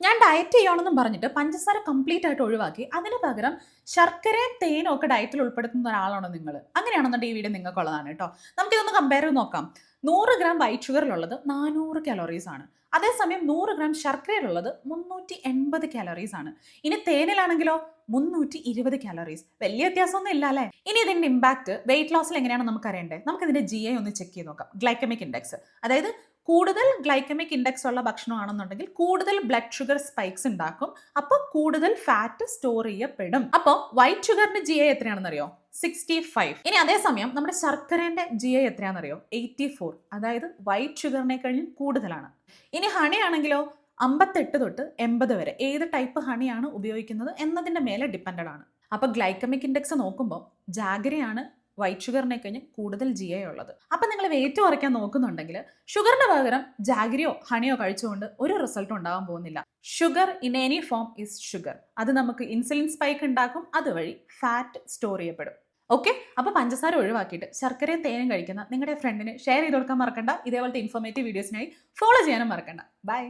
ഞാൻ ഡയറ്റ് ചെയ്യണമെന്നും പറഞ്ഞിട്ട് പഞ്ചസാര കംപ്ലീറ്റ് ആയിട്ട് ഒഴിവാക്കി അതിന് പകരം ശർക്കരയും തേനും ഒക്കെ ഡയറ്റിൽ ഉൾപ്പെടുത്തുന്ന ഒരാളാണോ നിങ്ങൾ? അങ്ങനെയാണെന്നുണ്ടെങ്കിൽ ഈ വീഡിയോ നിങ്ങൾക്കുള്ളതാണ് കേട്ടോ. നമുക്കിതൊന്ന് കമ്പയർ ചെയ്ത് നോക്കാം. 100 ഗ്രാം വൈറ്റ് ഷുഗറിലുള്ളത് 400 കലോറീസ് ആണ്. അതേസമയം 100 ഗ്രാം ശർക്കരയിലുള്ളത് 380 കാലറീസ് ആണ്. ഇനി തേനിലാണെങ്കിലോ 320 കാലറീസ്. വലിയ വ്യത്യാസമൊന്നും ഇല്ല അല്ലേ? ഇനി ഇതിന്റെ ഇമ്പാക്ട് വെയിറ്റ് ലോസിൽ എങ്ങനെയാണ് നമുക്ക് അറിയേണ്ടത്? നമുക്ക് ഇതിന്റെ GI ഒന്ന് ചെക്ക് ചെയ്ത് നോക്കാം. ഗ്ലൈക്കമിക് ഇൻഡെക്സ്, അതായത് കൂടുതൽ ഗ്ലൈക്കമിക് ഇൻഡെക്സ് ഉള്ള ഭക്ഷണമാണെന്നുണ്ടെങ്കിൽ കൂടുതൽ ബ്ലഡ് ഷുഗർ സ്പൈക്സ് ഉണ്ടാക്കും. അപ്പോൾ കൂടുതൽ ഫാറ്റ് സ്റ്റോർ ചെയ്യപ്പെടും. അപ്പോൾ വൈറ്റ് ഷുഗറിന്റെ GI എത്രയാണെന്ന് അറിയോ? 65. ഇനി അതേസമയം നമ്മുടെ ശർക്കരേന്റെ GI എത്രയാണെന്നറിയോ? 84. അതായത് വൈറ്റ് ഷുഗറിനെ കഴിഞ്ഞും കൂടുതലാണ്. ഇനി ഹണി ആണെങ്കിലോ 58 തൊട്ട് 80 വരെ. ഏത് ടൈപ്പ് ഹണിയാണ് ഉപയോഗിക്കുന്നത് എന്നതിന്റെ മേലെ ഡിപ്പെൻഡഡ് ആണ്. അപ്പൊ ഗ്ലൈക്കമിക് ഇൻഡെക്സ് നോക്കുമ്പോൾ ജാഗരയാണ് വൈറ്റ് ഷുഗറിനെ കഴിഞ്ഞ് കൂടുതൽ GI ഉള്ളത്. അപ്പൊ നിങ്ങൾ വെയിറ്റ് കുറയ്ക്കാൻ നോക്കുന്നുണ്ടെങ്കിൽ ഷുഗറിന് പകരം ജാഗരിയോ ഹണിയോ കഴിച്ചുകൊണ്ട് ഒരു റിസൾട്ടും ഉണ്ടാകാൻ പോകുന്നില്ല. Sugar in any form is sugar. അത് നമുക്ക് ഇൻസുലിൻ സ്പൈക്ക് ഉണ്ടാക്കും, അതുവഴി ഫാറ്റ് സ്റ്റോർ ചെയ്യപ്പെടും. ഓക്കെ, അപ്പൊ പഞ്ചസാര ഒഴിവാക്കിയിട്ട് ശർക്കരയും തേനും കഴിക്കുന്ന നിങ്ങളുടെ ഫ്രണ്ടിന് ഷെയർ ചെയ്ത് കൊടുക്കാൻ മറക്കണ്ട. ഇതേപോലത്തെ ഇൻഫോർമേറ്റീവ് വീഡിയോസിനായി ഫോളോ ചെയ്യാനും മറക്കണ്ട. ബൈ.